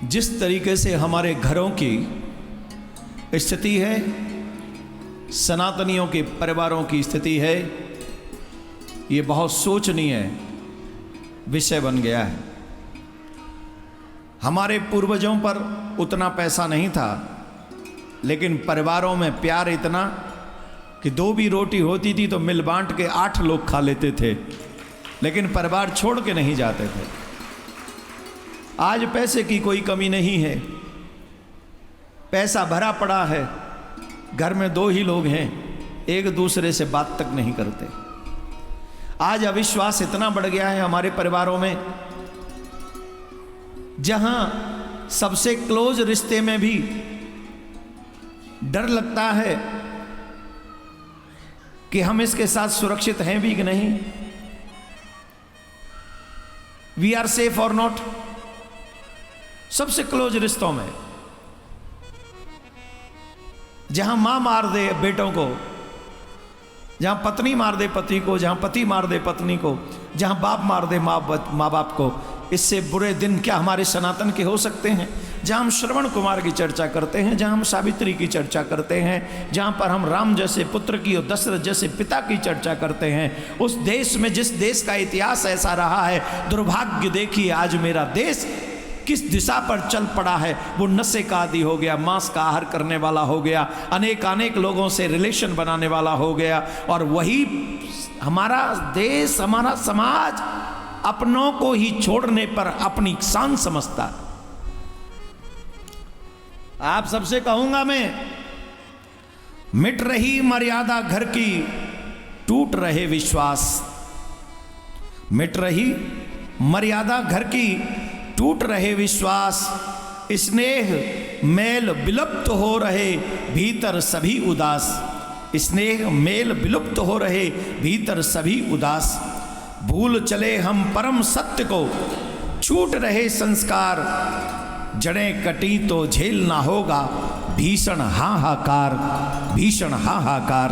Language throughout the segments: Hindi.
जिस तरीके से हमारे घरों की स्थिति है, सनातनियों के परिवारों की स्थिति है, ये बहुत सोचनीय विषय बन गया है। हमारे पूर्वजों पर उतना पैसा नहीं था, लेकिन परिवारों में प्यार इतना कि 2 भी रोटी होती थी तो मिल बांट के 8 लोग खा लेते थे, लेकिन परिवार छोड़ के नहीं जाते थे। आज पैसे की कोई कमी नहीं है, पैसा भरा पड़ा है, घर में 2 ही लोग हैं, एक दूसरे से बात तक नहीं करते। आज अविश्वास इतना बढ़ गया है हमारे परिवारों में, जहां सबसे क्लोज रिश्ते में भी डर लगता है कि हम इसके साथ सुरक्षित हैं भी कि नहीं, वी आर सेफ और नॉट। सबसे क्लोज रिश्तों में जहां मां मार दे बेटों को, जहां पत्नी मार दे पति को, जहां पति मार दे पत्नी को, जहां बाप मार दे माँ बाप को, इससे बुरे दिन क्या हमारे सनातन के हो सकते हैं। जहां हम श्रवण कुमार की चर्चा करते हैं, जहां हम सावित्री की चर्चा करते हैं, जहां पर हम राम जैसे पुत्र की और दशरथ जैसे पिता की चर्चा करते हैं, उस देश में, जिस देश का इतिहास ऐसा रहा है, दुर्भाग्य देखिए आज मेरा देश किस दिशा पर चल पड़ा है। वो नशे का आदी हो गया, मांस का आहार करने वाला हो गया, अनेक लोगों से रिलेशन बनाने वाला हो गया, और वही हमारा देश, हमारा समाज अपनों को ही छोड़ने पर अपनी शान समझता। आप सबसे कहूंगा मैं, मिट रही मर्यादा घर की, टूट रहे विश्वास। मिट रही मर्यादा घर की, टूट रहे विश्वास, स्नेह मेल विलुप्त हो रहे, भीतर सभी उदास। स्नेह मेल विलुप्त हो रहे, भीतर सभी उदास। भूल चले हम परम सत्य को, छूट रहे संस्कार। जड़ें कटी तो झेलना होगा, भीषण हाहाकार, भीषण हाहाकार।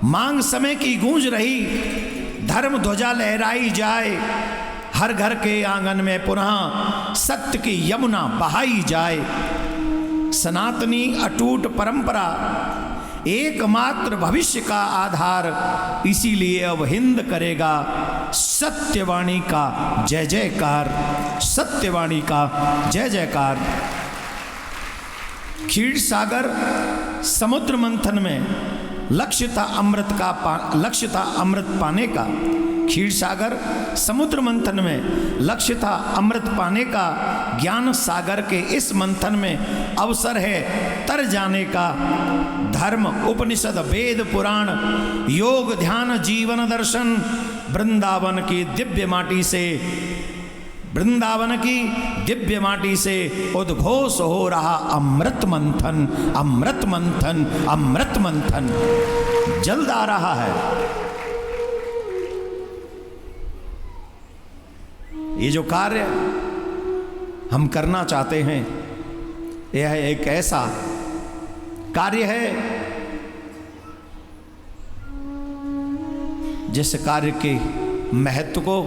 मांग समय की गूंज रही, धर्म ध्वजा लहराई जाए। हर घर के आंगन में पुनः सत्य की यमुना बहाई जाए। सनातनी अटूट परंपरा एकमात्र भविष्य का आधार, इसीलिए अब हिंद करेगा सत्यवाणी का जय जयकार, सत्यवाणी का जय जयकार। क्षीर सागर समुद्र मंथन में लक्ष्य था अमृत पाने का। क्षीर सागर समुद्र मंथन में लक्ष्य था अमृत पाने का। ज्ञान सागर के इस मंथन में अवसर है तर जाने का। धर्म उपनिषद वेद पुराण, योग ध्यान जीवन दर्शन, वृंदावन की दिव्य माटी से, वृंदावन की दिव्य माटी से उद्घोष हो रहा अमृत मंथन, अमृत मंथन, अमृत मंथन जल्द आ रहा है। ये जो कार्य हम करना चाहते हैं, यह एक ऐसा कार्य है जिस कार्य के महत्व को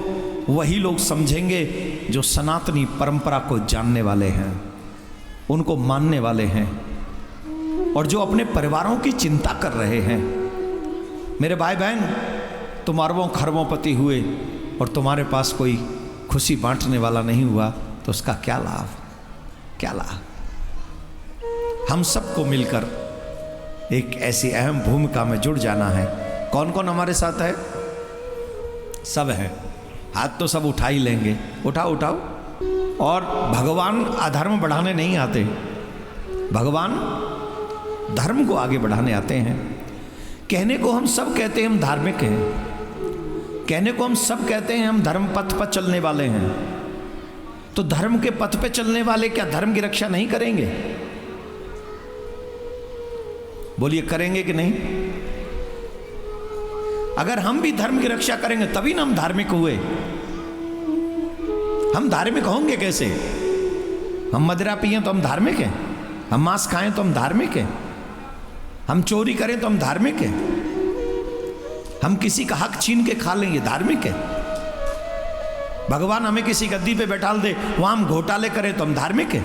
वही लोग समझेंगे जो सनातनी परंपरा को जानने वाले हैं, उनको मानने वाले हैं, और जो अपने परिवारों की चिंता कर रहे हैं। मेरे भाई बहन, तुम अरबों खरबों पति हुए और तुम्हारे पास कोई खुशी बांटने वाला नहीं हुआ, तो उसका क्या लाभ, क्या लाभ। हम सबको मिलकर एक ऐसी अहम भूमिका में जुड़ जाना है। कौन कौन हमारे साथ है? सब है, हाथ तो सब उठा ही लेंगे, उठाओ उठाओ। और भगवान अधर्म बढ़ाने नहीं आते, भगवान धर्म को आगे बढ़ाने आते हैं। कहने को हम सब कहते हैं हम धार्मिक हैं, कहने को हम सब कहते हैं हम धर्म पथ पर चलने वाले हैं, तो धर्म के पथ पे चलने वाले क्या धर्म की रक्षा नहीं करेंगे? बोलिए, करेंगे कि नहीं? अगर हम भी धर्म की रक्षा करेंगे तभी ना हम धार्मिक हुए। हम धार्मिक होंगे कैसे? हम मदिरा पिएं तो हम धार्मिक हैं, हम मांस खाएं तो हम धार्मिक हैं, हम चोरी करें तो हम धार्मिक हैं, हम किसी का हक छीन के खा लेंगे धार्मिक है? भगवान हमें किसी गद्दी पे बैठाल दे, वहां हम घोटाले करें तो हम धार्मिक हैं?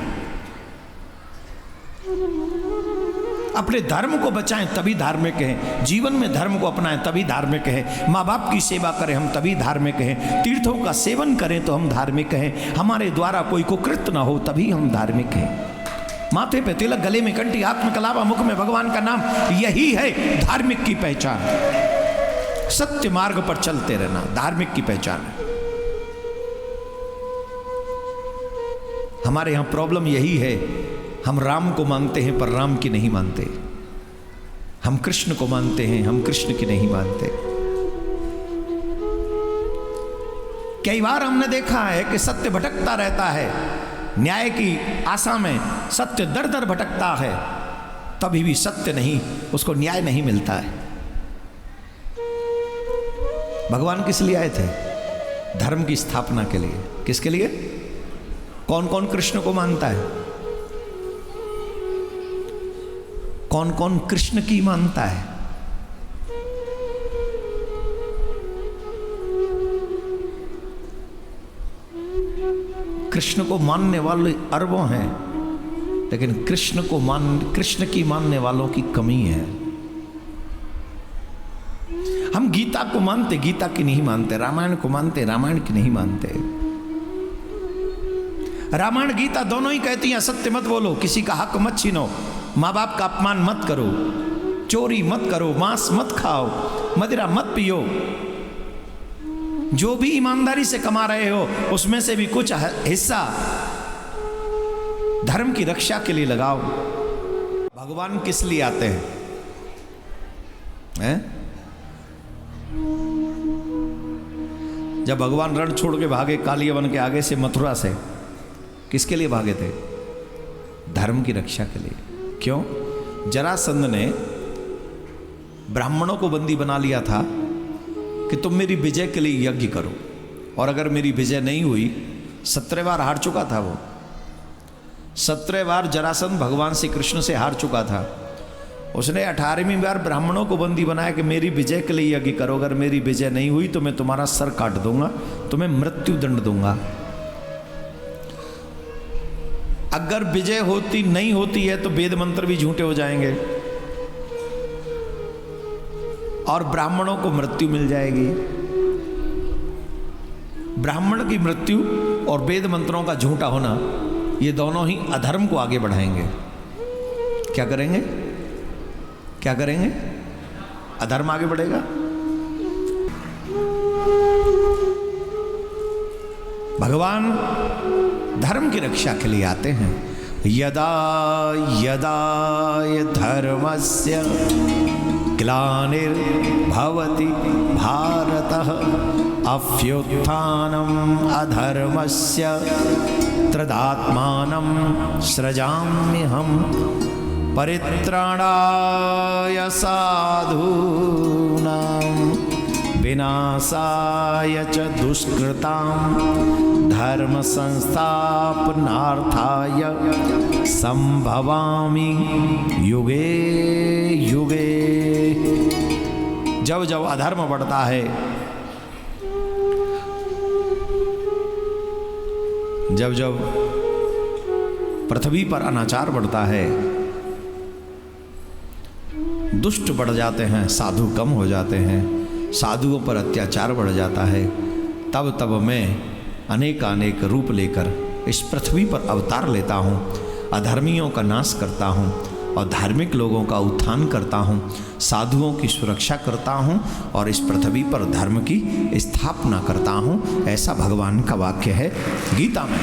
अपने धर्म को बचाएं तभी धार्मिक हैं, जीवन में धर्म को अपनाएं तभी धार्मिक हैं, माँ बाप की सेवा करें हम तभी धार्मिक हैं, तीर्थों का सेवन करें तो हम धार्मिक हैं, हमारे द्वारा कोई कुकृत्य ना हो तभी हम धार्मिक हैं। माथे पे तिलक, गले में कंठी, हाथ में कलावा, मुख में भगवान का नाम, यही है धार्मिक की पहचान। सत्य मार्ग पर चलते रहना धार्मिक की पहचान है। हमारे यहां प्रॉब्लम यही है, हम राम को मानते हैं पर राम की नहीं मानते, हम कृष्ण को मानते हैं, हम कृष्ण की नहीं मानते। कई बार हमने देखा है कि सत्य भटकता रहता है, न्याय की आशा में सत्य दर दर भटकता है, तभी भी सत्य नहीं, उसको न्याय नहीं मिलता है। भगवान किस लिए आए थे? धर्म की स्थापना के लिए। किसके लिए? कौन कौन कृष्ण को मानता है? कौन कौन कृष्ण की मानता है? कृष्ण को मानने वाले अरबों हैं, लेकिन कृष्ण की मानने वालों की कमी है। हम गीता को मानते, गीता की नहीं मानते, रामायण को मानते, रामायण की नहीं मानते। रामायण गीता दोनों ही कहती हैं सत्य मत बोलो, किसी का हक मत छीनो, माँ बाप का अपमान मत करो, चोरी मत करो, मांस मत खाओ, मदिरा मत पियो, जो भी ईमानदारी से कमा रहे हो उसमें से भी कुछ हिस्सा धर्म की रक्षा के लिए लगाओ। भगवान किस लिए आते हैं? जब भगवान रण छोड़ के भागे कालियावन के आगे से, मथुरा से, किसके लिए भागे थे? धर्म की रक्षा के लिए। क्यों? जरासंध ने ब्राह्मणों को बंदी बना लिया था कि तुम मेरी विजय के लिए यज्ञ करो, और अगर मेरी विजय नहीं हुई, 17 बार हार चुका था वो, 17 बार जरासंध भगवान श्री कृष्ण से हार चुका था। उसने 18वीं बार ब्राह्मणों को बंदी बनाया कि मेरी विजय के लिए यज्ञ करो, अगर मेरी विजय नहीं हुई तो मैं तुम्हारा सर काट दूंगा, तुम्हें मृत्यु दंड दूंगा। अगर विजय नहीं होती है तो वेद मंत्र भी झूठे हो जाएंगे और ब्राह्मणों को मृत्यु मिल जाएगी। ब्राह्मण की मृत्यु और वेद मंत्रों का झूठा होना, ये दोनों ही अधर्म को आगे बढ़ाएंगे। क्या करेंगे? क्या करेंगे? अधर्म आगे बढ़ेगा। भगवान धर्म की रक्षा के लिए आते हैं। यदा यदा धर्मस्य ग्लानिर्भवति भारतः अभ्युत्थानम् अधर्मस्य तदात्मानं सृजाम्यहं परित्राणाय साधूनां विनाशाय च दुष्कृतां धर्म संस्थापनार्थाय संभवामि युगे युगे। जब जब अधर्म बढ़ता है, जब जब पृथ्वी पर अनाचार बढ़ता है, दुष्ट बढ़ जाते हैं, साधु कम हो जाते हैं, साधुओं पर अत्याचार बढ़ जाता है, तब तब मैं अनेक रूप लेकर इस पृथ्वी पर अवतार लेता हूँ, अधर्मियों का नाश करता हूँ और धार्मिक लोगों का उत्थान करता हूँ, साधुओं की सुरक्षा करता हूँ और इस पृथ्वी पर धर्म की स्थापना करता हूँ। ऐसा भगवान का वाक्य है गीता में।